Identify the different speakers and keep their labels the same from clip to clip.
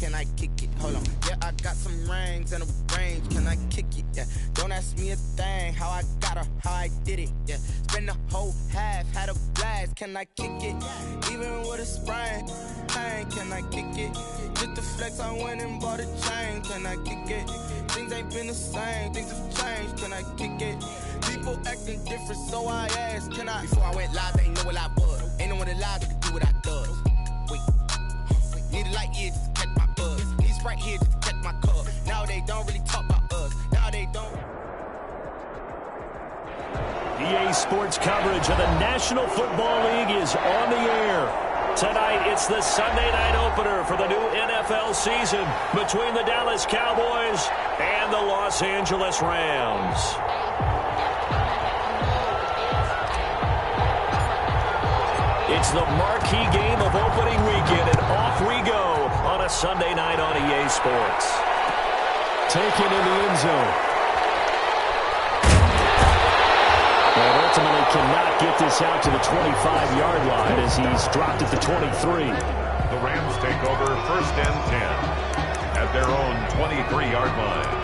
Speaker 1: can I kick it? Hold on. Yeah, I got some rings and a range, can I kick it? Yeah, don't ask me a thing, how I got her, how I did it. Yeah, spend the whole half, had a blast, can I kick it? Even with a sprain, can I kick it? Just the flex, I went and bought a chain, can I kick it? Things ain't been the same, things have changed, can I kick it? People acting different, so I asked, can I? Before I went live, they ain't know what I was. Ain't no one alive that could do what I does. Wait, need a light here just to catch my buzz. Need Sprite here just to catch my cup. Now they don't really talk about us. Now they don't.
Speaker 2: EA Sports coverage of the National Football League is on the air. Tonight, it's the Sunday night opener for the new NFL season between the Dallas Cowboys and the Los Angeles Rams. It's the marquee game of opening weekend, and off we go on a Sunday night on EA Sports. Taken in the end zone. And ultimately cannot get this out to the 25-yard line as he's dropped at the 23.
Speaker 3: The Rams take over 1st and 10 at their own 23-yard line.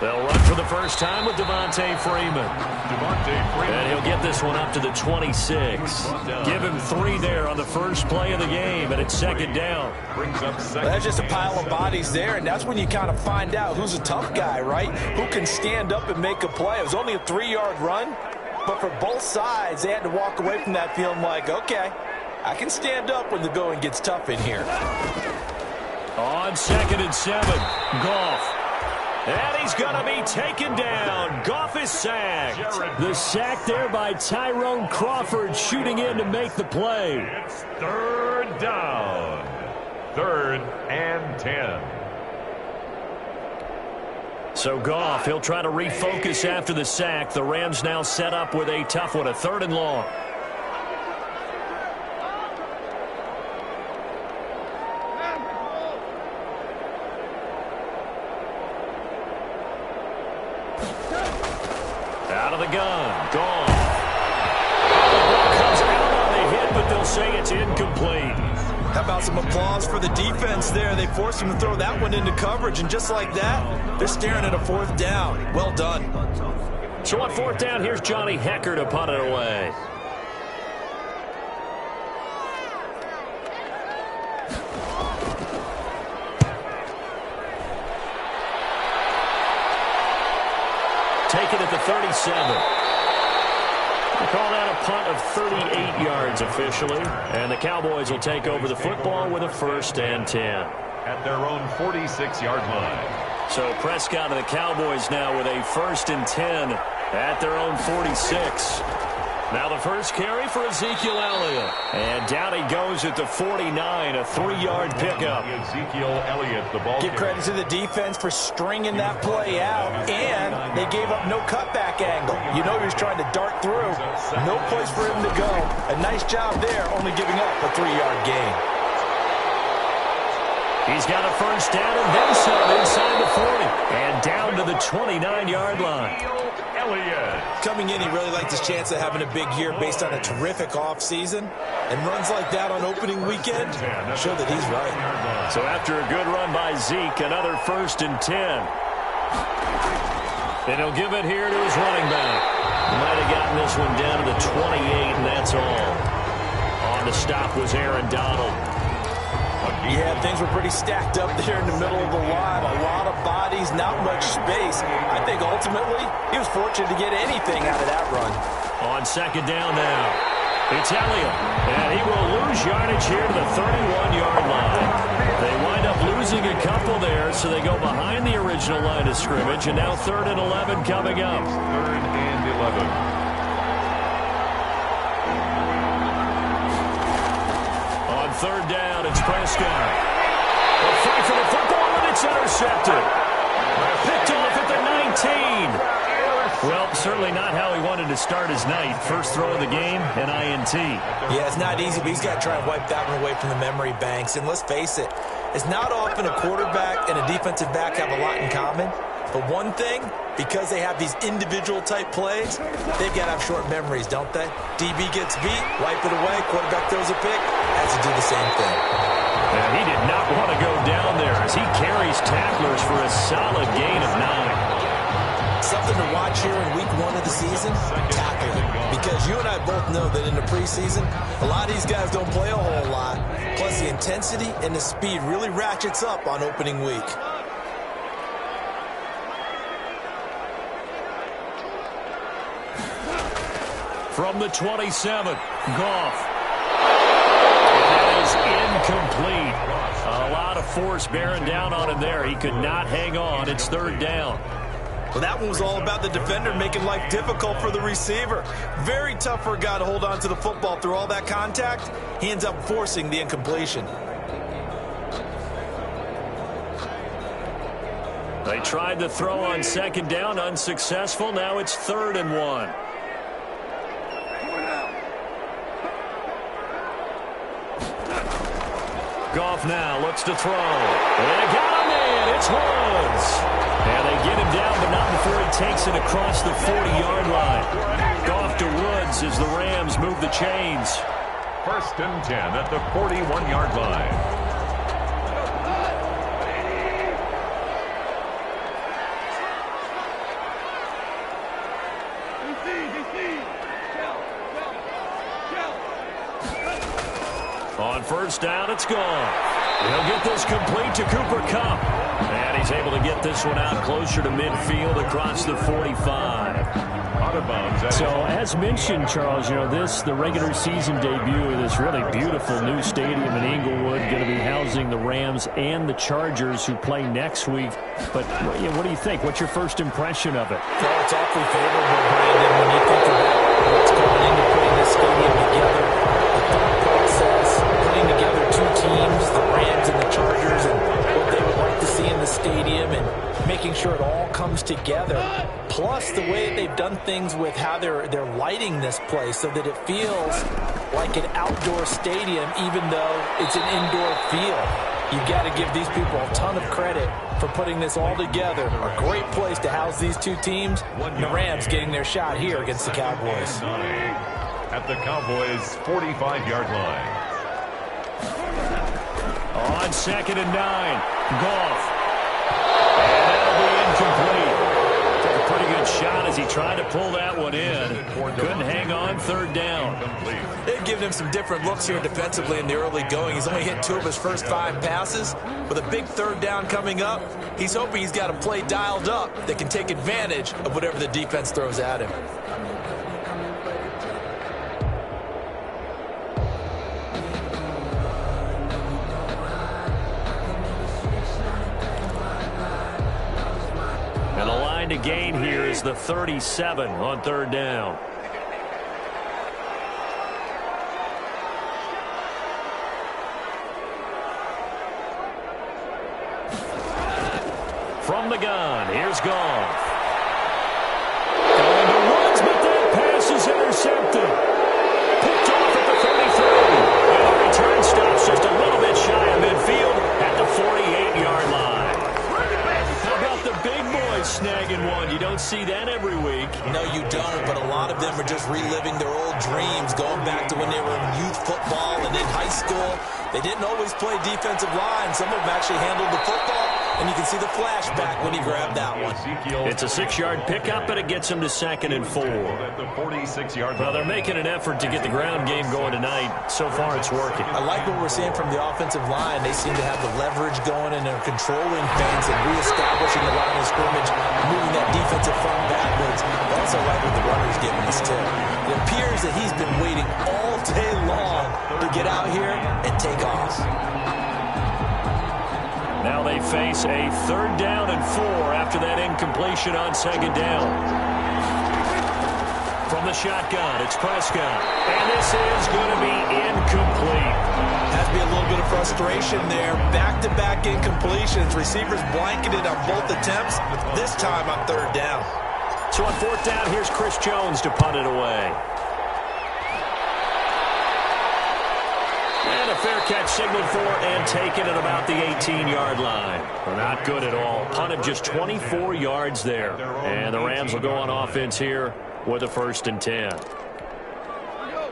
Speaker 2: They'll run for the first time with Devontae Freeman. And he'll get this one up to the 26. Give him 3 there on the first play of the game, and it's 2nd down.
Speaker 4: That's just a pile of bodies there, and that's when you kind of find out who's a tough guy, right? Who can stand up and make a play. It was only a 3-yard run, but for both sides, they had to walk away from that feeling like, okay, I can stand up when the going gets tough in here.
Speaker 2: On 2nd and 7, Goff. And he's going to be taken down. Goff is sacked. The sack there by Tyrone Crawford, shooting in to make the play.
Speaker 3: It's 3rd down. 3rd and 10.
Speaker 2: So Goff, he'll try to refocus after the sack. The Rams now set up with a tough one, a 3rd and long. Out of the gun. Gone. The ball comes out on the hit, but they'll say it's incomplete.
Speaker 4: How about some applause for the defense there? They forced him to throw that one into coverage, and just like that, they're staring at a 4th down. Well done.
Speaker 2: So on 4th down, here's Johnny Hecker to punt it away. Taken at the 37. They call that a punt of 38 yards officially. And the Cowboys will take over the football with a 1st and 10.
Speaker 3: At their own 46-yard line.
Speaker 2: So Prescott and the Cowboys now with a 1st and 10 at their own 46. Now the first carry for Ezekiel Elliott. And down he goes at the 49, a 3-yard pickup.
Speaker 3: Ezekiel Elliott, the ball.
Speaker 4: Give credit to the defense for stringing that play out, and they gave up no cutback angle. You know he was trying to dart through. No place for him to go. A nice job there, only giving up a 3-yard gain.
Speaker 2: He's got a 1st down and then some inside the 40. And down to the 29-yard line.
Speaker 4: Coming in, he really liked his chance of having a big year based on a terrific offseason. And runs like that on opening weekend show that he's right.
Speaker 2: So after a good run by Zeke, another 1st and 10. And he'll give it here to his running back. Might have gotten this one down to the 28, and that's all. On the stop was Aaron Donald.
Speaker 4: Yeah, things were pretty stacked up there in the middle of the line. A lot of bodies, not much space. I think ultimately he was fortunate to get anything out of that run.
Speaker 2: On 2nd down now, it's Elliott. And he will lose yardage here to the 31-yard line. They wind up losing a couple there, so they go behind the original line of scrimmage. And now 3rd and 11 coming up.
Speaker 3: 3rd and 11.
Speaker 2: On 3rd down, it's Prescott. A fight for the football, and it's intercepted. Picked off at the 19. Well, certainly not how he wanted to start his night. First throw of the game, an INT.
Speaker 4: Yeah, it's not easy, but he's got to try and wipe that one away from the memory banks. And let's face it, it's not often a quarterback and a defensive back have a lot in common. But one thing, because they have these individual-type plays, they've got to have short memories, don't they? DB gets beat, wipe it away, quarterback throws a pick, has to do the same thing.
Speaker 2: And he did not want to go down there as he carries tacklers for a solid gain of 9.
Speaker 4: Something to watch here in week 1 of the season, tackling. Because you and I both know that in the preseason, a lot of these guys don't play a whole lot. Plus the intensity and the speed really ratchets up on opening week.
Speaker 2: From the 27, Goff. That is incomplete. A lot of force bearing down on him there. He could not hang on. It's 3rd down.
Speaker 4: Well, that one was all about the defender making life difficult for the receiver. Very tough for a guy to hold on to the football through all that contact. He ends up forcing the incompletion.
Speaker 2: They tried to throw on 2nd down, unsuccessful. Now it's 3rd and 1. Goff now looks to throw. They got him in. It's Woods. And they get him down, but not before he takes it across the 40-yard line. Goff to Woods as the Rams move the chains.
Speaker 3: 1st and 10 at the 41-yard line.
Speaker 2: On 1st down, it's gone. He'll get this complete to Cooper Kupp. And he's able to get this one out closer to midfield across the 45.
Speaker 3: Out of bounds.
Speaker 2: So, as mentioned, Charles, you know, the regular season debut of this really beautiful new stadium in Inglewood, going to be housing the Rams and the Chargers who play next week. But what do you think? What's your first impression of it?
Speaker 4: Well, it's awfully favorable, Brandon, when you think about what's going into putting this stadium together. The thought process, putting together 2 teams, the Rams and the Chargers, and what they would like to see in the stadium, and making sure it all comes together. Plus, the way they've done things with how they're lighting this place so that it feels like an outdoor stadium, even though it's an indoor field. You've got to give these people a ton of credit for putting this all together. A great place to house these 2 teams. The Rams getting their shot here against the Cowboys.
Speaker 3: At the Cowboys' 45-yard line.
Speaker 2: On 2nd and 9, Goff. And that'll be incomplete. Took a pretty good shot as he tried to pull that one in. Couldn't hang on, 3rd down.
Speaker 4: They've given him some different looks here defensively in the early going. He's only hit 2 of his first 5 passes. With a big 3rd down coming up, he's hoping he's got a play dialed up that can take advantage of whatever the defense throws at him.
Speaker 2: And the line to gain here is the 37 on 3rd down. From the gun, here's Goff. Going to Woods, but that pass is intercepted. Picked off at the 33. And the return stops just a little bit shy of midfield at the 48-yard line. How about the big boys snagging one? You don't see that every week.
Speaker 4: No, you don't, but a lot of them are just reliving their old dreams, going back to when they were in youth football and in high school. They didn't always play defensive line. Some of them actually handled the football, and you can see the flashback when he grabbed that one.
Speaker 2: It's a 6-yard pickup, and it gets him to 2nd and 4. Well, they're making an effort to get the ground game going tonight. So far, it's working.
Speaker 4: I like what we're seeing from the offensive line. They seem to have the leverage going, and they're controlling things and reestablishing the line of scrimmage, moving that defensive front backwards. I also like what the runner's giving us, too. It appears that he's been waiting all day long to get out here and take off.
Speaker 2: Now they face a 3rd down and 4 after that incompletion on 2nd down. From the shotgun, it's Prescott. And this is going to be incomplete.
Speaker 4: Has to be a little bit of frustration there. Back-to-back incompletions. Receivers blanketed on both attempts. This time on 3rd down.
Speaker 2: So on fourth down, here's Chris Jones to punt it away. And a fair catch signaled for and taken at about the 18-yard line. Well, not good at all. Punt of just 24 yards there. And the Rams will go on offense here with a 1st and 10.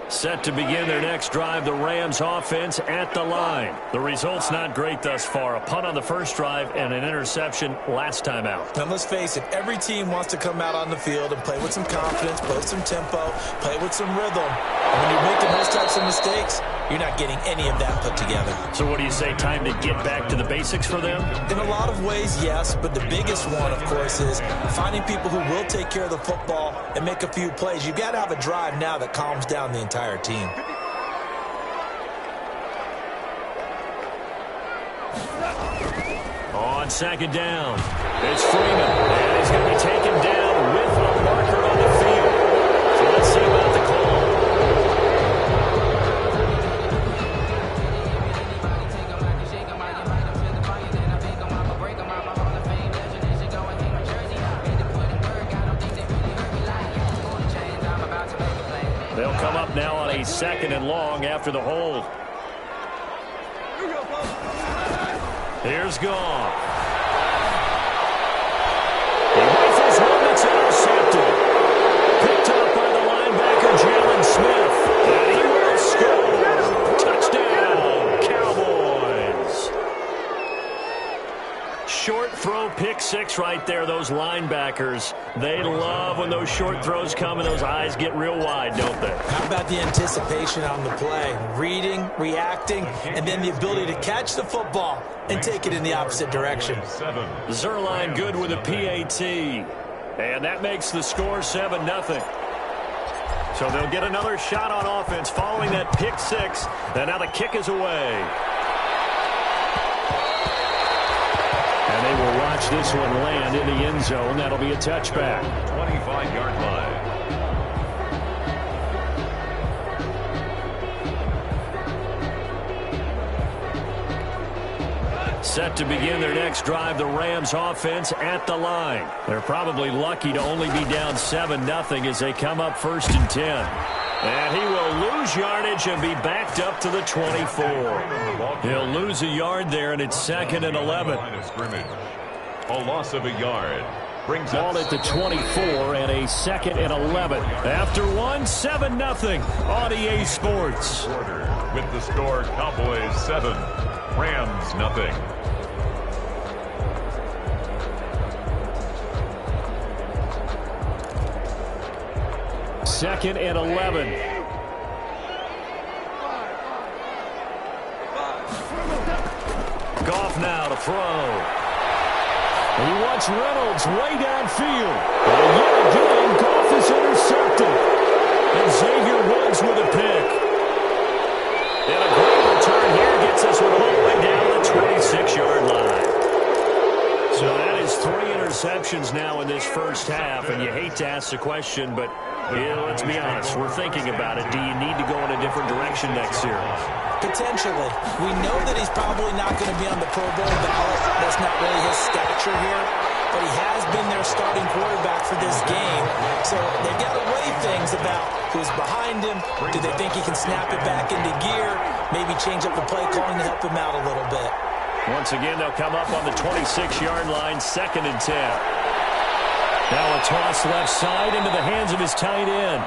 Speaker 2: Set to begin their next drive, the Rams offense at the line. The result's not great thus far. A punt on the first drive and an interception last time out.
Speaker 4: And let's face it, every team wants to come out on the field and play with some confidence, play with some tempo, play with some rhythm. And when you're making those types of mistakes, you're not getting any of that put together.
Speaker 2: So what do you say, time to get back to the basics for them?
Speaker 4: In a lot of ways, yes, but the biggest one, of course, is finding people who will take care of the football and make a few plays. You've got to have a drive now that calms down the entire team.
Speaker 2: On second down, it's Freeman, and he's going to be taken down with a marker on the field. So let's see about the call. They'll come up now on a 2nd and long after the hold. Here's Goff. He rifles one that's intercepted. Picked up by the linebacker, Jalen Smith. And he will score. Touchdown, Cowboys. Short throw, pick 6 right there. Those linebackers, they love when those short throws come and those eyes get real wide, don't they?
Speaker 4: How about the anticipation on the play? Reading, reacting, and then the ability to catch the football and take it in the opposite direction.
Speaker 2: Zerline good with a PAT. And that makes the score 7-0. So they'll get another shot on offense following that pick 6. And now the kick is away. And they will watch this one land in the end zone. That'll be a touchback.
Speaker 3: 25-yard line.
Speaker 2: Set to begin their next drive, the Rams offense at the line. They're probably lucky to only be down 7-0 as they come up 1st and 10. And he will lose yardage and be backed up to the 24. He'll lose a yard there, and it's 2nd and 11.
Speaker 3: A loss of a yard. Brings
Speaker 2: Ball at the 24 and a 2nd and 11. After 7-0 on EA Sports.
Speaker 3: With the score, Cowboys 7, Rams nothing.
Speaker 2: Second and 11. Goff now to throw. And he wants Reynolds way downfield. And yet again, Goff is intercepted. And Xavier Woods with a pick. And a great return here gets us all the way down the 26-yard line. So that is 3 interceptions now in this first half. And you hate to ask the question, but yeah, let's be honest. We're thinking about it. Do you need to go in a different direction next year?
Speaker 4: Potentially. We know that he's probably not going to be on the Pro Bowl ballot. That's not really his stature here. But he has been their starting quarterback for this game. So they've got to weigh things about who's behind him. Do they think he can snap it back into gear? Maybe change up the play calling to help him out a little bit.
Speaker 2: Once again, they'll come up on the 26-yard line, 2nd and 10. Now a toss left side into the hands of his tight end.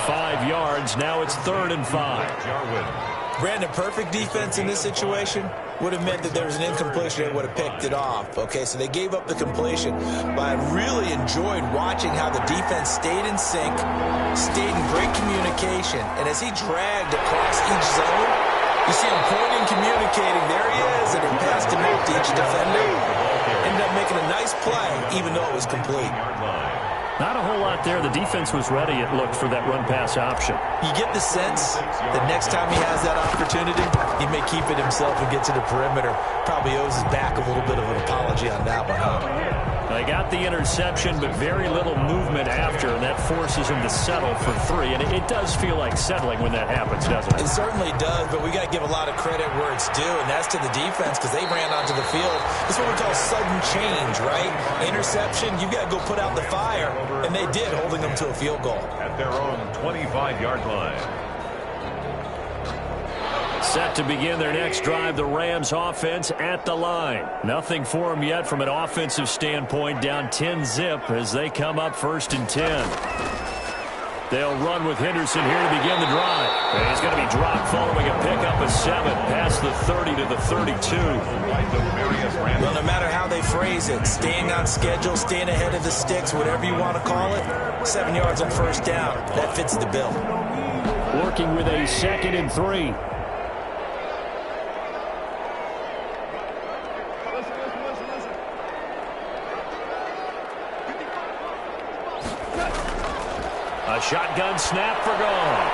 Speaker 2: 5 yards. Now it's 3rd and 5.
Speaker 4: Brandon, perfect defense in this situation would have meant that there was an incompletion that would have picked it off. Okay, so they gave up the completion. But I really enjoyed watching how the defense stayed in sync, stayed in great communication. And as he dragged across each zone, you see him pointing, communicating. There he is, and he passed him out to each defender. Ended up making a nice play, even though it was complete.
Speaker 2: Not a whole lot there. The defense was ready, it looked, for that run-pass option.
Speaker 4: You get the sense that next time he has that opportunity, he may keep it himself and get to the perimeter. Probably owes his back a little bit of an apology on that one, huh?
Speaker 2: They got the interception, but very little movement after, and that forces him to settle for 3. And it does feel like settling when that happens, doesn't it?
Speaker 4: It certainly does, but we got to give a lot of credit where it's due, and that's to the defense because they ran onto the field. It's what we call sudden change, right? Interception, you got to go put out the fire, and they did, holding them to a field goal.
Speaker 3: At their own 25-yard line.
Speaker 2: Set to begin their next drive, the Rams offense at the line. Nothing for them yet from an offensive standpoint, down 10-zip as they come up 1st and 10. They'll run with Henderson here to begin the drive. And he's going to be dropped following a pickup of 7 past the 30 to the 32.
Speaker 4: Well, no matter how they phrase it, staying on schedule, staying ahead of the sticks, whatever you want to call it, 7 yards on 1st down, that fits the bill.
Speaker 2: Working with a 2nd and 3. A shotgun snap for Goff.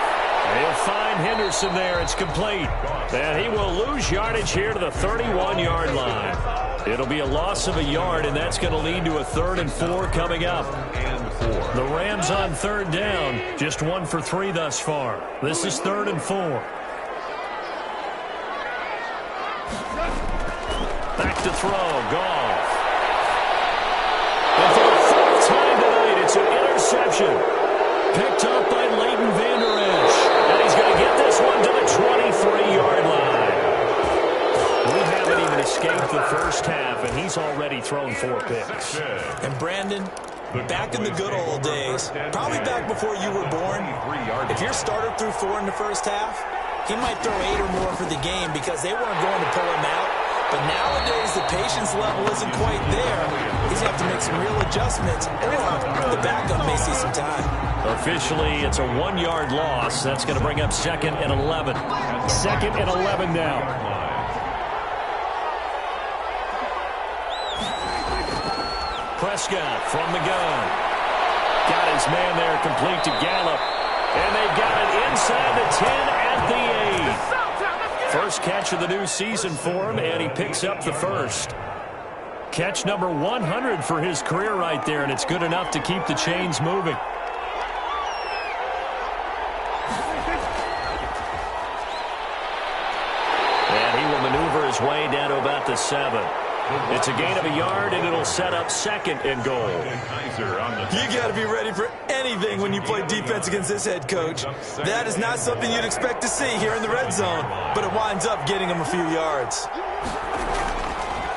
Speaker 2: He'll find Henderson there. It's complete. And he will lose yardage here to the 31-yard line. It'll be a loss of a yard, and that's going to lead to a 3rd and 4 coming up. The Rams on 3rd down, just 1 for 3 thus far. This is 3rd and 4. Back to throw, Goff. And for the 4th time tonight, it's an interception. Picked up by Leighton Vander Esch. And he's going to get this one to the 23-yard line. We haven't even escaped the first half, and he's already thrown 4 picks.
Speaker 4: And Brandon, back in the good old days, probably back before you were born, if your starter threw 4 in the first half, he might throw 8 or more for the game because they weren't going to pull him out. But nowadays, the patience level isn't quite there. He's going to have to make some real adjustments. And the backup may see some time.
Speaker 2: Officially, it's a 1-yard loss. That's going to bring up 2nd and 11. 2nd and 11 now. Prescott from the gun. Got his man there complete to Gallup. And they've got it inside the 10 at the 8. First catch of the new season for him, and he picks up the 1st. Catch number 100 for his career right there, and it's good enough to keep the chains moving. And he will maneuver his way down to about the 7. It's a gain of a yard, and it'll set up 2nd and goal.
Speaker 4: You got to be ready for anything when you play defense against this head coach. That is not something you'd expect to see here in the red zone, but it winds up getting him a few yards.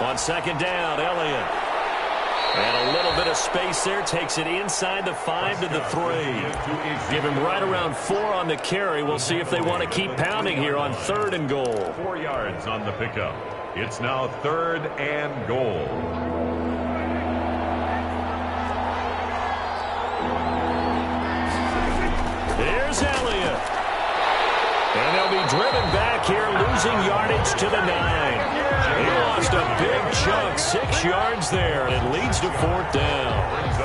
Speaker 2: On 2nd down, Elliott. And a little bit of space there. Takes it inside the 5 to the 3. Give him right around 4 on the carry. We'll see if they want to keep pounding here on 3rd and goal.
Speaker 3: 4 yards on the pickup. It's now 3rd and goal.
Speaker 2: Here's Elliott. And they'll be driven back here, losing yardage to the 9. He lost a big chunk, 6 yards there, and it leads to 4th down.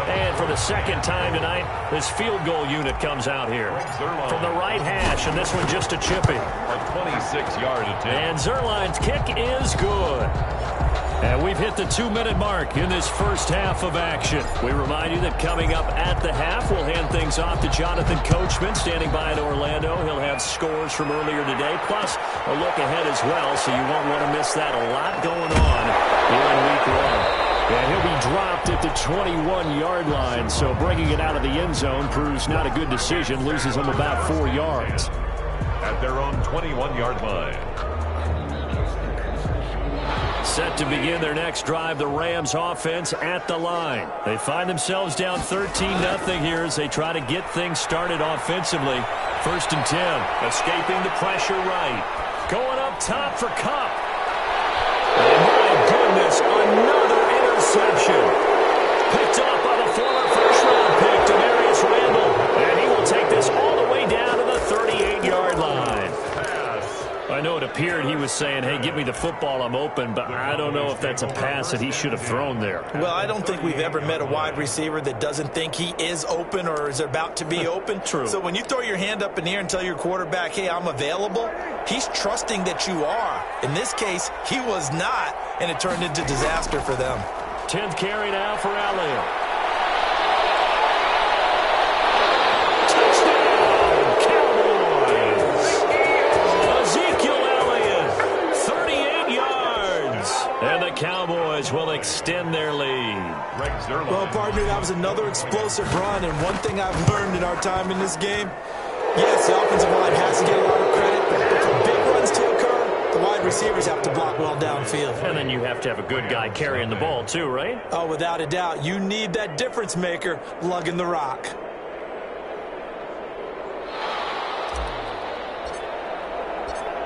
Speaker 2: And for the 2nd time tonight, this field goal unit comes out here from the right hash, and this one just a chippy.
Speaker 3: A 26-yard attempt.
Speaker 2: And Zuerlein's kick is good. And we've hit the 2-minute mark in this first half of action. We remind you that coming up at the half, we'll hand things off to Jonathan Coachman, standing by in Orlando. He'll have scores from earlier today, plus a look ahead as well, so you won't want to miss that. A lot going on here in Week 1. And he'll be dropped at the 21-yard line, so bringing it out of the end zone proves not a good decision, loses him about 4 yards.
Speaker 3: At their own 21-yard line.
Speaker 2: Set to begin their next drive, the Rams offense at the line. They find themselves down 13-0 here as they try to get things started offensively. 1st and 10, escaping the pressure right. Going up top for Kupp. And my goodness, another interception. Picked up by the former first-round pick, Demarius Randall. And he will take this all the way down to the 38-yard line. I know it appeared he was saying, hey, give me the football, I'm open, but I don't know if that's a pass that he should have thrown there.
Speaker 4: Well, I don't think we've ever met a wide receiver that doesn't think he is open or is about to be open.
Speaker 2: True.
Speaker 4: So when you throw your hand up in the air and tell your quarterback, hey, I'm available, he's trusting that you are. In this case, he was not, and it turned into disaster for them.
Speaker 2: 10th carry now for Elliott. And the Cowboys will extend their lead.
Speaker 4: Well, partner, that was another explosive run, and one thing I've learned in our time in this game, yes, the offensive line has to get a lot of credit, but for big runs to occur, the wide receivers have to block well downfield.
Speaker 2: And then you have to have a good guy carrying the ball too, right?
Speaker 4: Oh, without a doubt. You need that difference maker lugging the rock.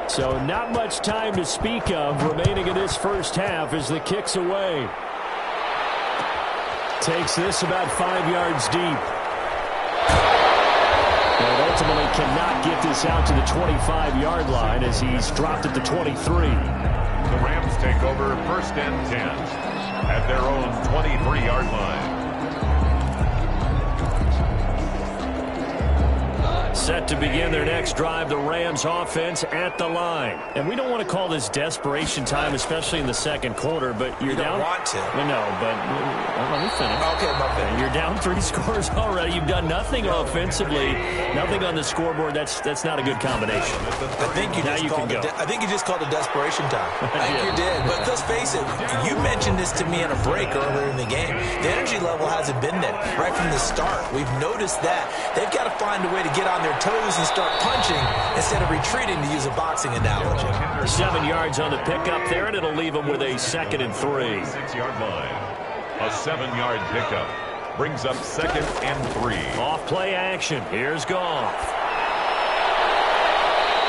Speaker 2: So not much time to speak of remaining in this first half as the kick's away. Takes this about 5 yards deep. And ultimately cannot get this out to the 25-yard line as he's dropped at the 23.
Speaker 3: The Rams take over 1st and 10 at their own 23-yard line.
Speaker 2: Set to begin their next drive, the Rams offense at the line. And we don't want to call this desperation time, especially in the second quarter, but you're down.
Speaker 4: You don't want to.
Speaker 2: No, but let me finish.
Speaker 4: Okay, my bad.
Speaker 2: You're down 3 scores already. You've done nothing offensively, nothing on the scoreboard. That's not a good combination.
Speaker 4: I think you just called it desperation time. I think you did. But let's face it, you mentioned this to me in a break earlier in the game. The energy level hasn't been there right from the start. We've noticed that. They've got to find a way to get on their toes and start punching instead of retreating, to use a boxing analogy.
Speaker 2: 7 yards on the pickup there, and it'll leave them with a 2nd and 3.
Speaker 3: 6-yard line. A 7-yard pickup brings up 2nd and 3.
Speaker 2: Off play action. Here's Goff.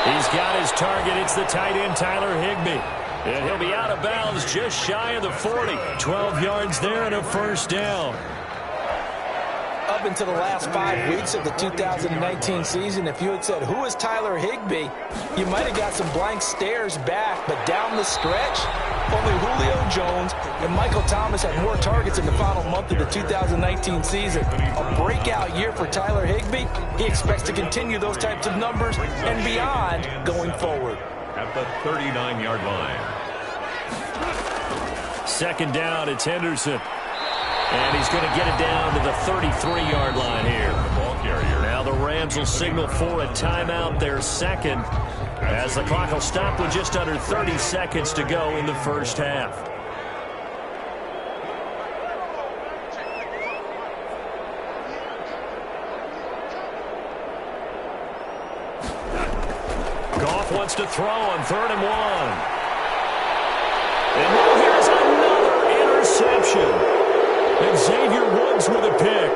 Speaker 2: He's got his target. It's the tight end, Tyler Higbee. And he'll be out of bounds just shy of the 40. 12 yards there and a first down.
Speaker 4: Up into the last 5 weeks of the 2019 season, if you had said, who is Tyler Higbee, you might have got some blank stares back. But down the stretch, only Julio Jones and Michael Thomas had more targets in the final month of the 2019 season. A breakout year for Tyler Higbee. He expects to continue those types of numbers and beyond going forward.
Speaker 3: At the 39-yard line.
Speaker 2: 2nd down, it's Henderson. And he's going to get it down to the 33-yard line here.
Speaker 3: The ball carrier.
Speaker 2: Now the Rams will signal for a timeout, their 2nd, as the clock will stop with just under 30 seconds to go in the first half. Goff wants to throw on 3rd and 1. And now here's another interception. Xavier Woods with a pick.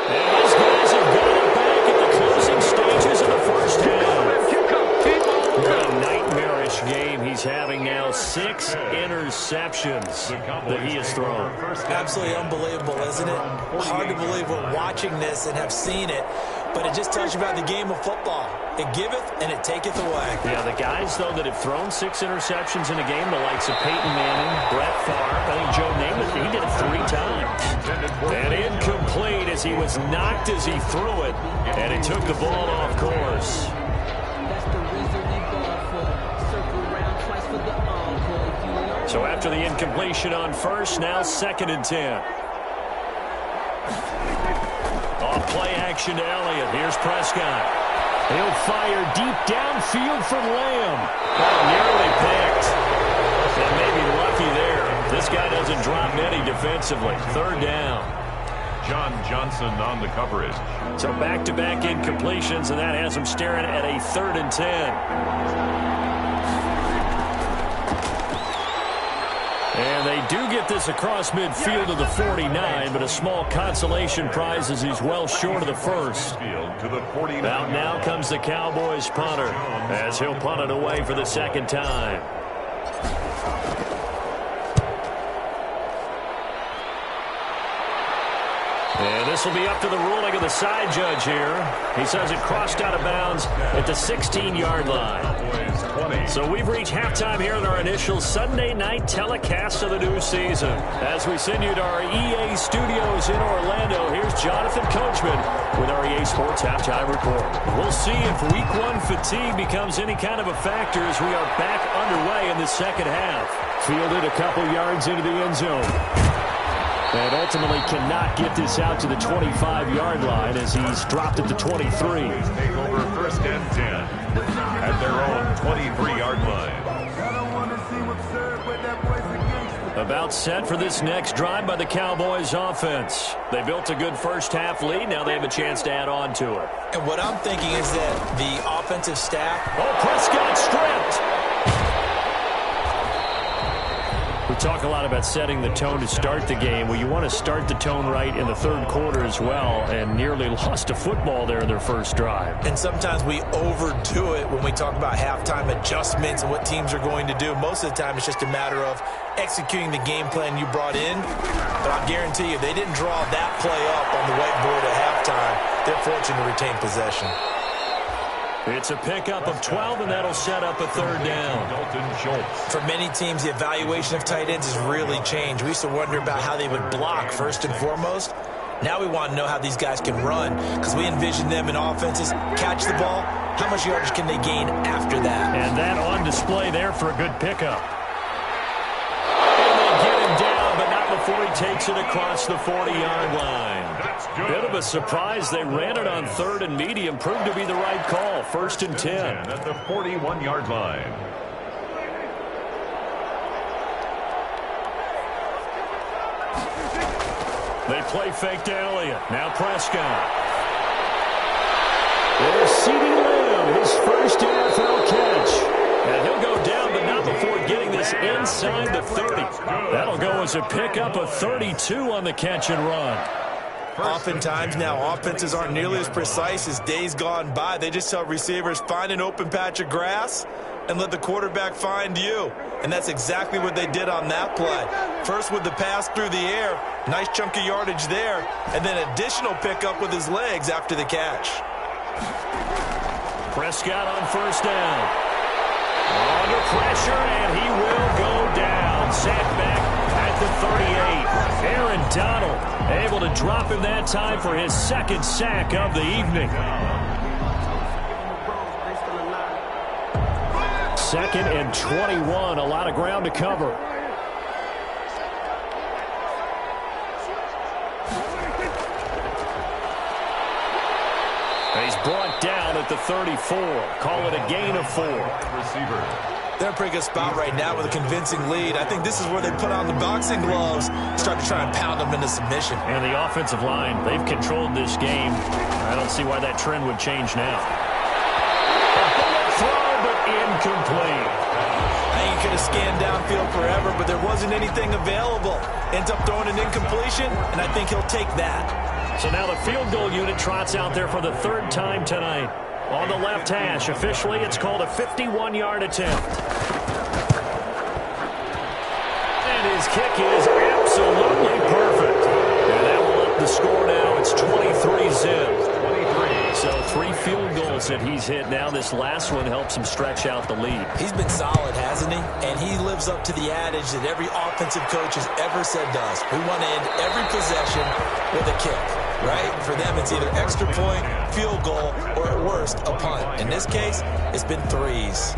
Speaker 2: And his guys have got it back at the closing stages of the first half. What a nightmarish game he's having now. 6 interceptions that he has thrown.
Speaker 4: Absolutely unbelievable, isn't it? Hard to believe we're watching this and have seen it, but it just tells you about the game of football. It giveth and it taketh away.
Speaker 2: Yeah, the guys, though, that have thrown 6 interceptions in a game, the likes of Peyton Manning, Brett Favre, I think Joe Namath, he did it 3 times. And incomplete as he was knocked as he threw it, and it took the ball off course. So after the incompletion on first, now 2nd and 10. Off play action to Elliott. Here's Prescott. He'll fire deep downfield from Lamb. Oh, nearly picked. And maybe lucky there. This guy doesn't drop many defensively. 3rd down.
Speaker 3: John Johnson on the coverage.
Speaker 2: So back-to-back incompletions, and that has him staring at a 3rd and 10. And they do get this across midfield to the 49, but a small consolation prize as he's well short of the first. Out now comes the Cowboys punter as he'll punt it away for the 2nd time. And This will be up to the ruling of the side judge here. He says it crossed out of bounds at the 16-yard line. So we've reached halftime here in our initial Sunday night telecast of the new season. As we send you to our EA studios in Orlando, here's Jonathan Coachman with our EA Sports Halftime Report. We'll see if Week 1 fatigue becomes any kind of a factor as we are back underway in the second half. Fielded a couple yards into the end zone. And ultimately cannot get this out to the 25-yard line as he's dropped at the 23.
Speaker 3: Take over first and 10 at their own 23-yard line.
Speaker 2: About set for this next drive by the Cowboys offense. They built a good first-half lead. Now they have a chance to add on to it.
Speaker 4: And what I'm thinking is that the offensive staff...
Speaker 2: Oh, Prescott stripped! We talk a lot about setting the tone to start the game. Well, you want to start the tone right in the third quarter as well, and nearly lost a football there in their first drive.
Speaker 4: And sometimes we overdo it when we talk about halftime adjustments and what teams are going to do. Most of the time, it's just a matter of executing the game plan you brought in. But I guarantee you, they didn't draw that play up on the whiteboard at halftime. They're fortunate to retain possession.
Speaker 2: It's a pickup of 12, and that'll set up a third down.
Speaker 4: For many teams, the evaluation of tight ends has really changed. We used to wonder about how they would block first and foremost. Now we want to know how these guys can run because we envision them in offenses catch the ball. How much yardage can they gain after that?
Speaker 2: And that on display there for a good pickup. And they get him down, but not before he takes it across the 40-yard line. Bit of a surprise. They ran it on third and medium. Proved to be the right call. First and 10.
Speaker 3: At the 41-yard line.
Speaker 2: They play fake to Elliott. Now Prescott. There's CeeDee Lamb, his first NFL catch. And he'll go down, but not before getting this inside the 30. That'll go as a pickup of 32 on the catch and run.
Speaker 4: Oftentimes now offenses aren't nearly as precise as days gone by. They just tell receivers, find an open patch of grass and let the quarterback find you. And that's exactly what they did on that play. First with the pass through the air, nice chunk of yardage there, and then additional pickup with his legs after the catch.
Speaker 2: Prescott on first down. Under pressure, and he will go down. Sacked back at the 38. Aaron Donald able to drop him that time for his second sack of the evening. Second and 21. A lot of ground to cover. He's brought down at the 34. Call it a gain of 4.
Speaker 3: Receiver.
Speaker 4: They're in a pretty good spot right now with a convincing lead. I think this is where they put on the boxing gloves, start to try and pound them into submission.
Speaker 2: And the offensive line, they've controlled this game. I don't see why that trend would change now. Throw, but incomplete.
Speaker 4: I think he could have scanned downfield forever, but there wasn't anything available. Ends up throwing an incompletion, and I think he'll take that.
Speaker 2: So now the field goal unit trots out there for the third time tonight. On the left hash, officially, it's called a 51-yard attempt. And his kick is absolutely perfect. And that will up the score now. It's 23-zip. So 3 field goals that he's hit now. This last one helps him stretch out the lead.
Speaker 4: He's been solid, hasn't he? And he lives up to the adage that every offensive coach has ever said to us. We want to end every possession with a kick. Right? For them, it's either extra point, field goal, or at worst, a punt. In this case, it's been threes.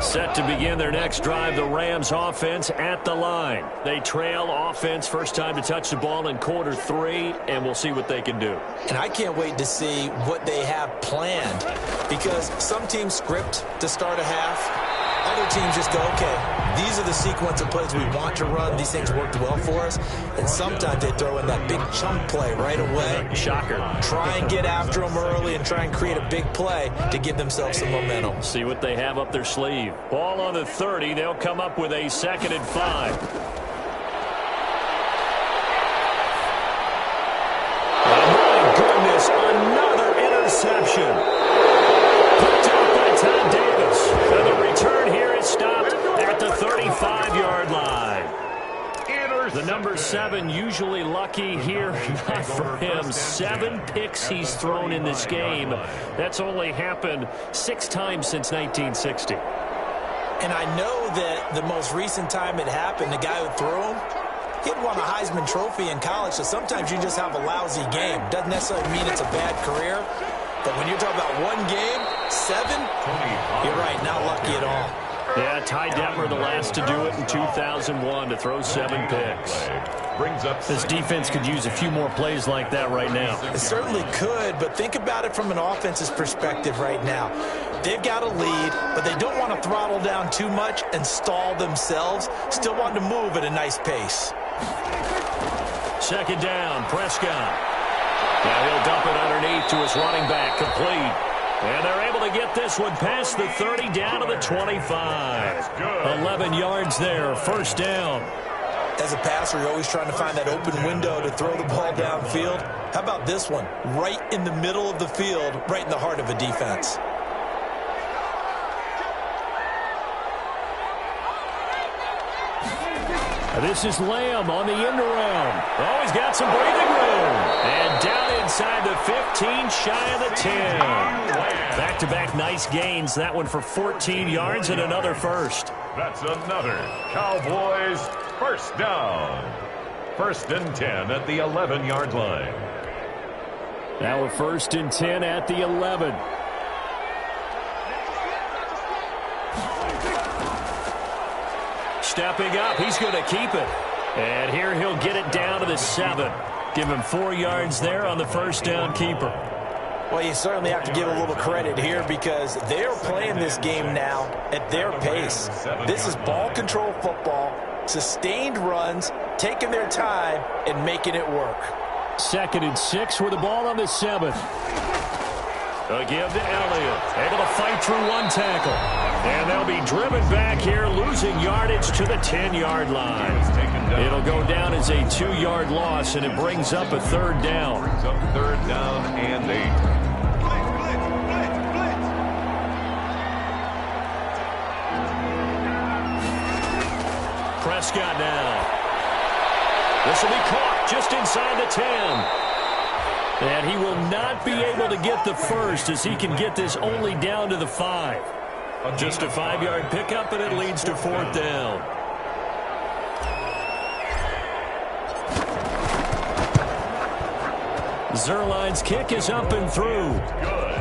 Speaker 2: Set to begin their next drive, the Rams offense at the line. They trail offense, first time to touch the ball in quarter 3, and we'll see what they can do.
Speaker 4: And I can't wait to see what they have planned, because some teams script to start a half. Other teams just go, okay, these are the sequence of plays we want to run. These things worked well for us. And sometimes they throw in that big chunk play right away.
Speaker 2: Shocker.
Speaker 4: Try and get after them early and try and create a big play to give themselves some momentum.
Speaker 2: See what they have up their sleeve. Ball on the 30. They'll come up with a 2nd and 5. Oh, my goodness, another interception. And the return here is stopped at the 35-yard line. The number 7 usually lucky here, not for him. 7 picks he's thrown in this game. That's only happened 6 times since 1960.
Speaker 4: And I know that the most recent time it happened, the guy who threw him, he'd won a Heisman Trophy in college, so sometimes you just have a lousy game. Doesn't necessarily mean it's a bad career, but when you're talking about one game, 7, you're right, not lucky at all.
Speaker 2: Yeah, Ty Detmer, the last to do it in 2001, to throw 7 picks. This defense could use a few more plays like that right now.
Speaker 4: It certainly could, but think about it from an offense's perspective right now. They've got a lead, but they don't want to throttle down too much and stall themselves. Still want to move at a nice pace.
Speaker 2: Second down, Prescott. Now he'll dump it underneath to his running back, complete. And they're able to get this one past the 30 down to the 25. 11 yards there, first down.
Speaker 4: As a passer, you're always trying to find that open window to throw the ball downfield. How about this one? Right in the middle of the field, right in the heart of a defense.
Speaker 2: This is Lamb on the end around. Oh, he's got some breathing room. And down inside the 15, shy of the 10. Back-to-back nice gains. That one for 14 yards and another first.
Speaker 3: That's another Cowboys first down. 1st and 10 at the 11-yard line.
Speaker 2: Now a 1st and 10 at the 11. Stepping up, he's going to keep it. And here he'll get it down to the 7. Give him 4 yards there on the first down keeper.
Speaker 4: Well, you certainly have to give a little credit here because they're playing this game now at their pace. This is ball control football, sustained runs, taking their time and making it work.
Speaker 2: 2nd and 6 with the ball on the 7. A give to Elliott. Able to fight through one tackle. And they'll be driven back here, losing yardage to the 10-yard line. It'll go down as a 2-yard loss, and it brings up a 3rd down.
Speaker 3: Brings up 3rd down and 8.
Speaker 2: Prescott now. This will be caught just inside the 10. And he will not be able to get the first as he can get this only down to the 5. Just a 5-yard pickup, and it leads to 4th down. Zerline's kick is up and through.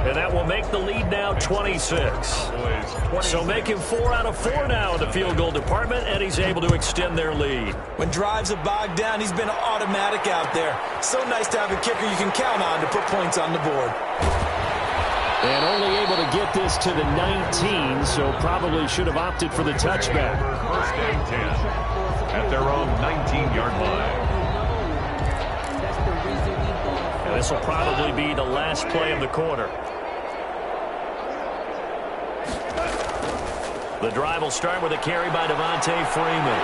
Speaker 2: And that will make the lead now 26. So making 4 out of 4 now in the field goal department, and he's able to extend their lead.
Speaker 4: When drives are bogged down, he's been automatic out there. So nice to have a kicker you can count on to put points on the board.
Speaker 2: And only able to get this to the 19, so probably should have opted for the touchback.
Speaker 3: 1st and 10 at their own 19-yard line.
Speaker 2: And this will probably be the last play of the quarter. The drive will start with a carry by Devontae Freeman.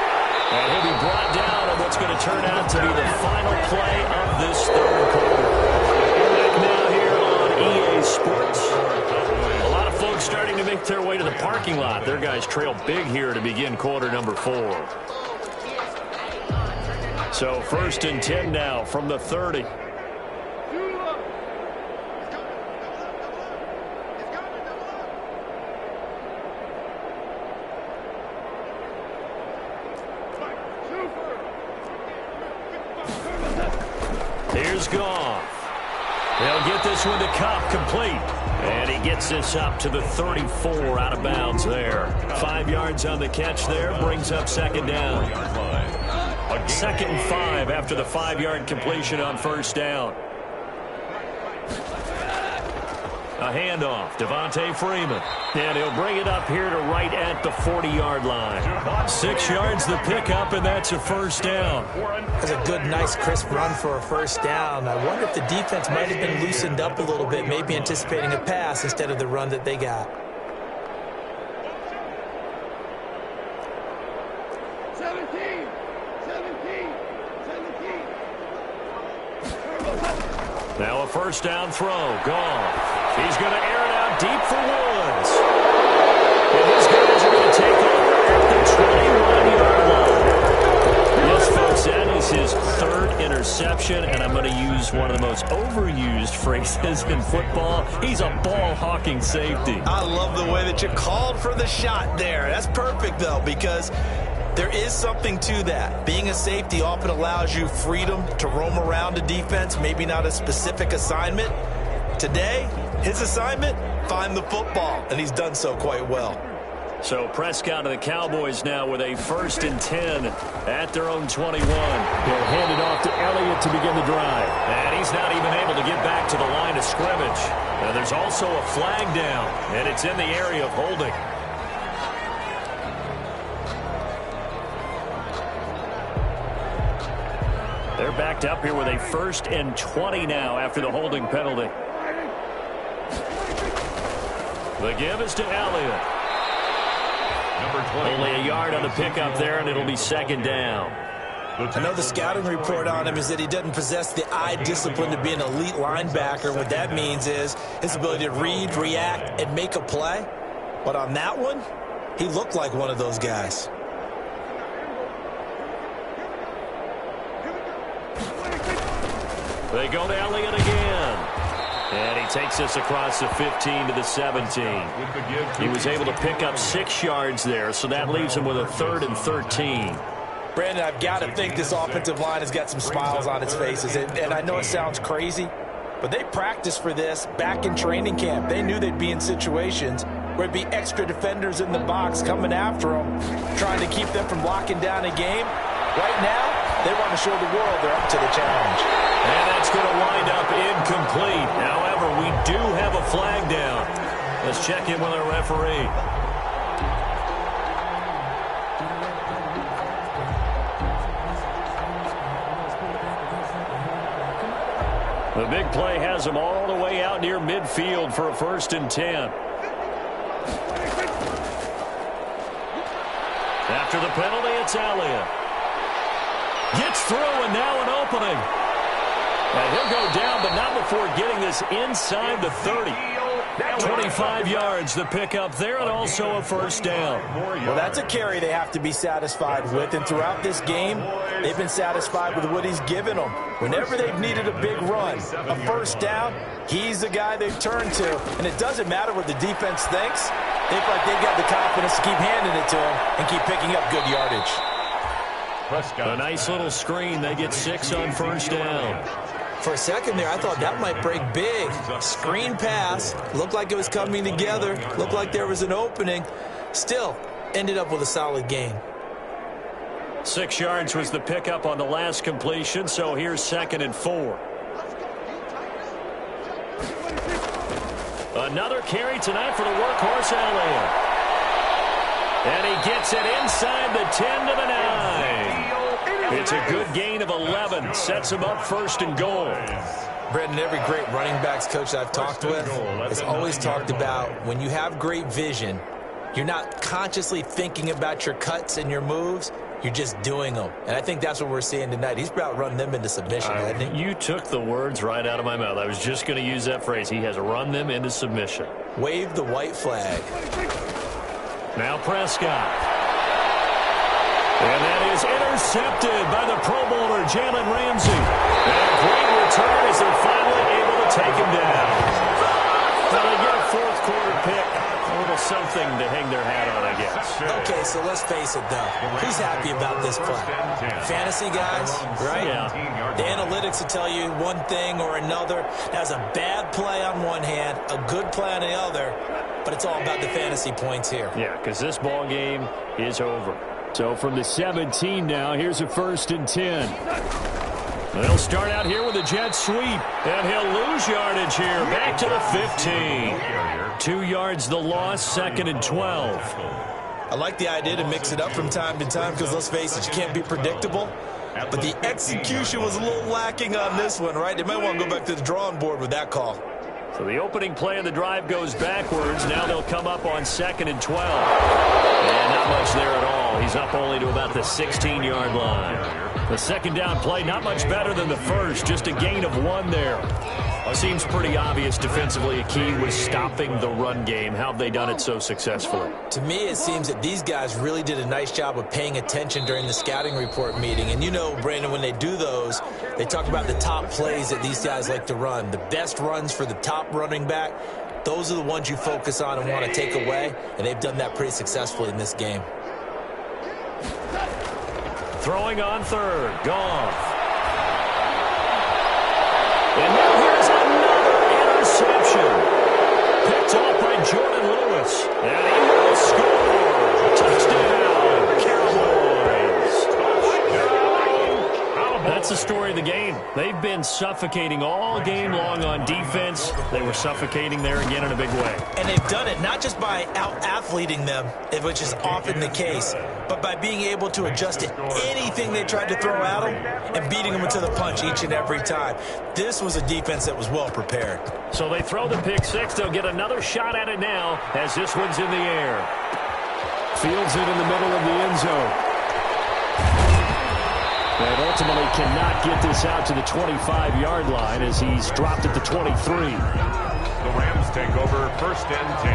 Speaker 2: And he'll be brought down on what's going to turn out to be the final play of this 3rd quarter. Back now here on EA Sports. A lot of folks starting to make their way to the parking lot. Their guys trail big here to begin quarter number 4. So 1st and 10 now from the 30. Here's Goff. They'll get this one to Cup, complete. And he gets this up to the 34 out of bounds there. 5 yards on the catch there, brings up 2nd down. 2nd and 5 after the 5-yard completion on 1st down. A handoff, Devontae Freeman. And he'll bring it up here to right at the 40-yard line. 6 yards the pickup, and that's a 1st down.
Speaker 4: That's a good, nice, crisp run for a 1st down. I wonder if the defense might have been loosened up a little bit, maybe anticipating a pass instead of the run that they got.
Speaker 5: 17.
Speaker 2: Now a 1st down throw. Goff. He's going to air it out deep for Woods. interception, and I'm going to use one of the most overused phrases in football. He's a ball-hawking safety.
Speaker 4: I love the way that you called for the shot there. That's perfect, though, because there is something to that. Being a safety often allows you freedom to roam around a defense, maybe not a specific assignment. Today, his assignment, find the football, and he's done so quite well.
Speaker 2: So Prescott and the Cowboys now with a 1st and 10 at their own 21. He'll hand it off to Elliott to begin the drive. And he's not even able to get back to the line of scrimmage. And there's also a flag down, and it's in the area of holding. They're backed up here with a 1st and 20 now after the holding penalty. The give is to Elliott. Only a yard on the pickup there, and it'll be 2nd down.
Speaker 4: I know the scouting report on him is that he doesn't possess the eye discipline to be an elite linebacker. What that means is his ability to read, react, and make a play. But on that one, he looked like one of those guys.
Speaker 2: They go to Elliott again. And he takes us across the 15 to the 17. He was able to pick up 6 yards there, so that leaves him with a 3rd and 13.
Speaker 4: Brandon, I've got to think this offensive line has got some smiles on its faces. And I know it sounds crazy, but they practiced for this back in training camp. They knew they'd be in situations where it'd be extra defenders in the box coming after them, trying to keep them from locking down a game. Right now, they want to show the world they're up to the challenge.
Speaker 2: And that's going to wind up incomplete. However, we do have a flag down. Let's check in with our referee. The big play has him all the way out near midfield for a 1st and 10. After the penalty, it's Elliott. Gets through, and now an opening. And he'll go down, but not before getting this inside the 30. 25 yards the pickup there, and also a 1st down.
Speaker 4: Well, that's a carry they have to be satisfied with, and throughout this game, they've been satisfied with what he's given them. Whenever they've needed a big run, a 1st down, he's the guy they've turned to. And it doesn't matter what the defense thinks. They feel like they've got the confidence to keep handing it to him and keep picking up good yardage.
Speaker 2: A nice little screen. They get 6 on 1st down.
Speaker 4: For a second there, I thought that might break big. Screen pass. Looked like it was coming together. Looked like there was an opening. Still, ended up with a solid gain.
Speaker 2: 6 yards was the pickup on the last completion, so here's 2nd and 4. Another carry tonight for the workhorse Elliott. And he gets it inside the 10 to the 9. It's a good gain of 11. Sets him up 1st and goal.
Speaker 4: Brendan, every great running backs coach I've talked with has always talked about when you have great vision, you're not consciously thinking about your cuts and your moves. You're just doing them. And I think that's what we're seeing tonight. He's about run them into submission, hasn't he?
Speaker 2: You took the words right out of my mouth. I was just going to use that phrase. He has run them into submission.
Speaker 4: Wave the white flag.
Speaker 2: Now Prescott. And that is intercepted by the Pro Bowler, Jalen Ramsey. And a great return as they're finally able to take him down. Now they get a 4th quarter pick. A little something to hang their hat on, I guess.
Speaker 4: Okay, so let's face it, though. Who's happy about this play? Fantasy guys, right?
Speaker 2: Yeah.
Speaker 4: The analytics will tell you one thing or another. That's a bad play on one hand, a good play on the other, but it's all about the fantasy points here.
Speaker 2: Yeah, because this ball game is over. So from the 17 now, here's a 1st and 10. They'll start out here with a jet sweep, and he'll lose yardage here. Back to the 15. 2 yards the loss, 2nd and 12.
Speaker 4: I like the idea to mix it up from time to time because, let's face it, you can't be predictable. But the execution was a little lacking on this one, right? They might want to go back to the drawing board with that call.
Speaker 2: So the opening play of the drive goes backwards. Now they'll come up on 2nd and 12. And not much there at all. He's up only to about the 16-yard line. The 2nd down play, not much better than the first. Just a gain of 1 there. It seems pretty obvious defensively a key was stopping the run game. How have they done it so successfully?
Speaker 4: To me, it seems that these guys really did a nice job of paying attention during the scouting report meeting. And you know, Brandon, when they do those, they talk about the top plays that these guys like to run. The best runs for the top running back, those are the ones you focus on and want to take away. And they've done that pretty successfully in this game.
Speaker 2: Throwing on third. Goff. And now here's another interception. Picked off by Jordan Lewis. And he will score. Touchdown, Cowboys. That's the story of the game. They've been suffocating all game long on defense. They were suffocating there again in a big way.
Speaker 4: And they've done it not just by out-athleting them, which is often the case, but by being able to adjust to anything they tried to throw at them and beating them into the punch each and every time. This was a defense that was well prepared.
Speaker 2: So they throw the pick six. They'll get another shot at it now as this one's in the air. Fields it in the middle of the end zone. And ultimately cannot get this out to the 25-yard line as he's dropped at the 23.
Speaker 3: The Rams take over 1st and 10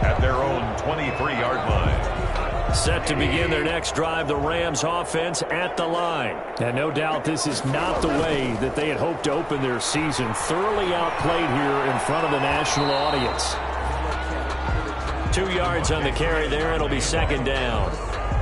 Speaker 3: at their own 23-yard line.
Speaker 2: Set to begin their next drive, the Rams offense at the line. And no doubt this is not the way that they had hoped to open their season. Thoroughly outplayed here in front of the national audience. 2 yards on the carry there. It'll be second down.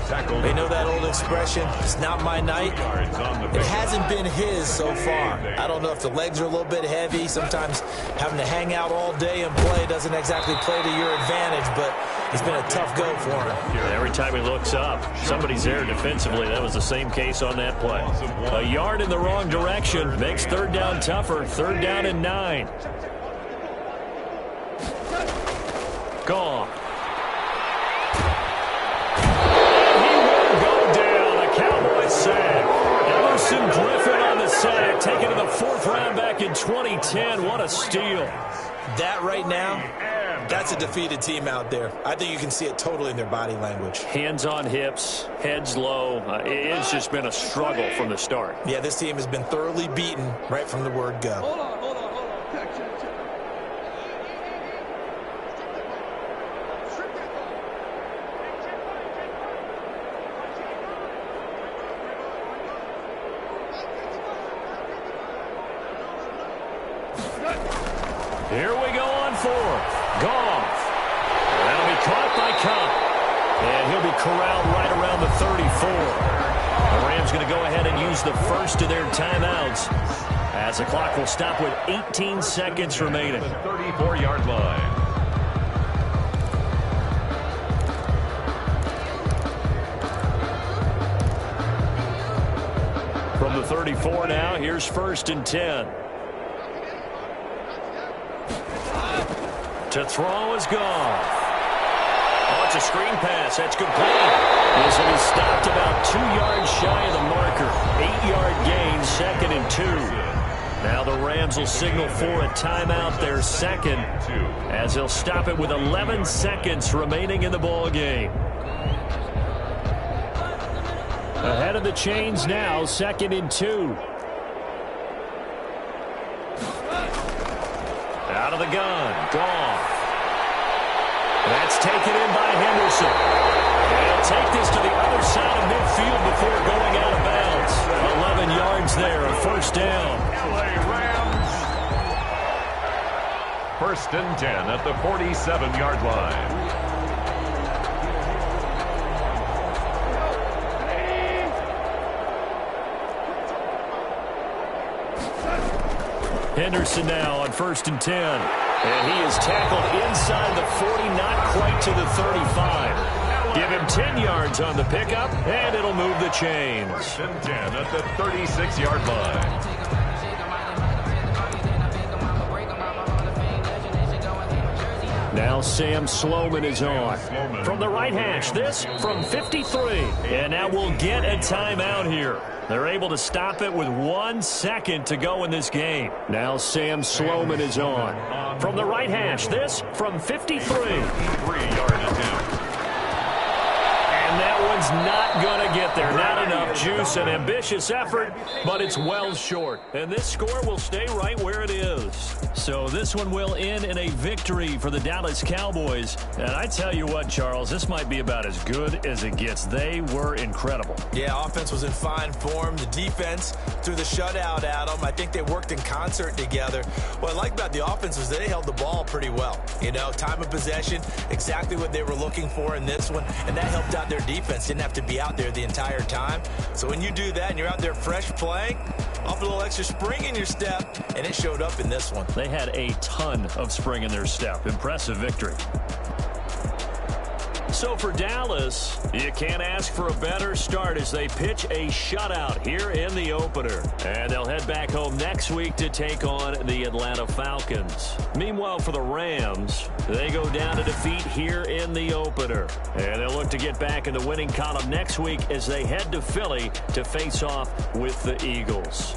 Speaker 4: They know that old expression, it's not my night. It hasn't been his so far. I don't know if the legs are a little bit heavy. Sometimes having to hang out all day and play doesn't exactly play to your advantage, but it's been a tough go for him.
Speaker 2: Every time he looks up, somebody's there defensively. That was the same case on that play. A yard in the wrong direction makes third down tougher. 3rd down and 9. Gone. Emerson Griffin on the sack, taken to the 4th round back in 2010. What a steal.
Speaker 4: That right now, that's a defeated team out there. I think you can see it totally in their body language.
Speaker 2: Hands on hips, heads low. It's just been a struggle from the start.
Speaker 4: Yeah, this team has been thoroughly beaten right from the word go.
Speaker 5: Hold on. Check.
Speaker 2: Here we go on 4th. Goff. That'll be caught by Cup. And he'll be corralled right around the 34. The Rams going to go ahead and use the first of their timeouts as the clock will stop with 18 seconds remaining.
Speaker 3: The 34-yard line.
Speaker 2: From the 34 now, here's 1st and 10. To throw is Goff. Oh, it's a screen pass. That's complete. This one is stopped about 2 yards shy of the marker. 8-yard gain, 2nd and 2. Now the Rams will signal for a timeout, their second, as they'll stop it with 11 seconds remaining in the ball game. Ahead of the chains now, 2nd and 2. Out of the gun, Goff. That's taken in by Henderson. And he'll take this to the other side of midfield before going out of bounds. 11 yards there, a 1st down.
Speaker 3: LA Rams. 1st and 10 at the 47-yard line.
Speaker 2: Henderson now on 1st and 10. And he is tackled inside the 40, not quite to the 35. Give him 10 yards on the pickup, and it'll move the chains.
Speaker 3: 1st and 10 at the 36-yard line.
Speaker 2: Now Sam Sloman is on. From the right hash, this from 53. And now we'll get a timeout here. They're able to stop it with 1 second to go in this game. Now Sam Sloman is on. From the right hash, this from 53.
Speaker 3: 3-yard attempt.
Speaker 2: And that one's not going to to get there. Not enough juice and ambitious effort, but it's well short. And this score will stay right where it is. So this one will end in a victory for the Dallas Cowboys. And I tell you what, Charles, this might be about as good as it gets. They were incredible.
Speaker 4: Yeah, offense was in fine form. The defense threw the shutout at them. I think they worked in concert together. What I like about the offense is they held the ball pretty well. You know, time of possession, exactly what they were looking for in this one, and that helped out their defense. Didn't have to be out there the entire time. So when you do that and you're out there fresh playing, off a little extra spring in your step, and it showed up in this one.
Speaker 2: They had a ton of spring in their step. Impressive victory. So for Dallas, you can't ask for a better start as they pitch a shutout here in the opener. And they'll head back home next week to take on the Atlanta Falcons. Meanwhile, for the Rams, they go down to defeat here in the opener. And they'll look to get back in the winning column next week as they head to Philly to face off with the Eagles.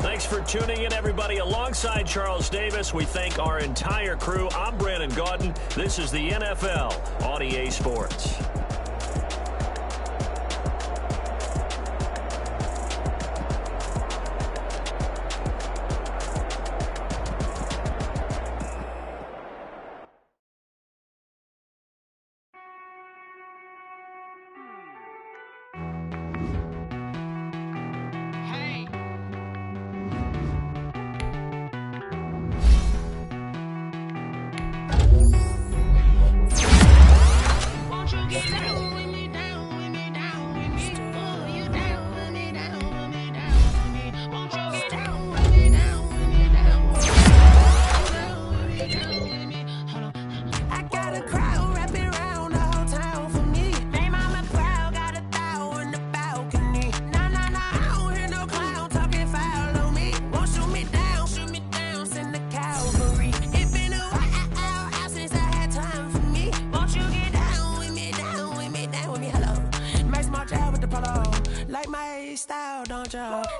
Speaker 2: Thanks for tuning in, everybody. Alongside Charles Davis, we thank our entire crew. I'm Brandon Gaudin. This is the NFL on EA Sports.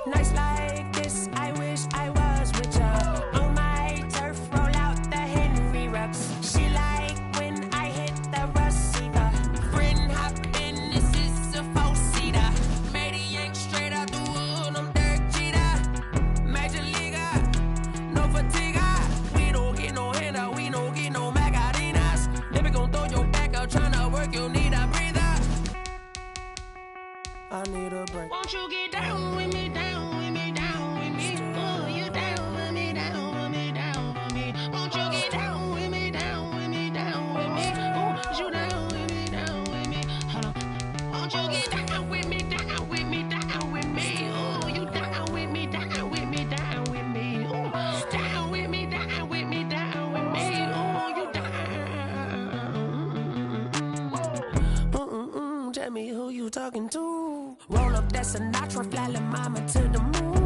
Speaker 6: Nice like this, I wish I was with ya. On my turf, roll out the Henry Rux. She like when I hit the receiver. Friend hop in, this is a four-seater. Made a yank straight out the wood, I'm Derek Jeter. Major leaguer, no fatigue. We don't get no handout, we don't get no Magarinas. Never gon' throw your back out, tryna work, you need a breather. I need a break. Won't you get down with me, down with me, down with me? Oh, you down with me, down with me, down with me. Won't you get down with me, down with me, down with me? Oh, you down with me, down with me? Hold on. Won't you get down with me, down with me, down with me? Oh, you down with me, down with me, down with me? Oh, down with me, down with me, down with me? Oh, you down. Tell me who you talking to. Roll up that Sinatra, fly la mama to the moon.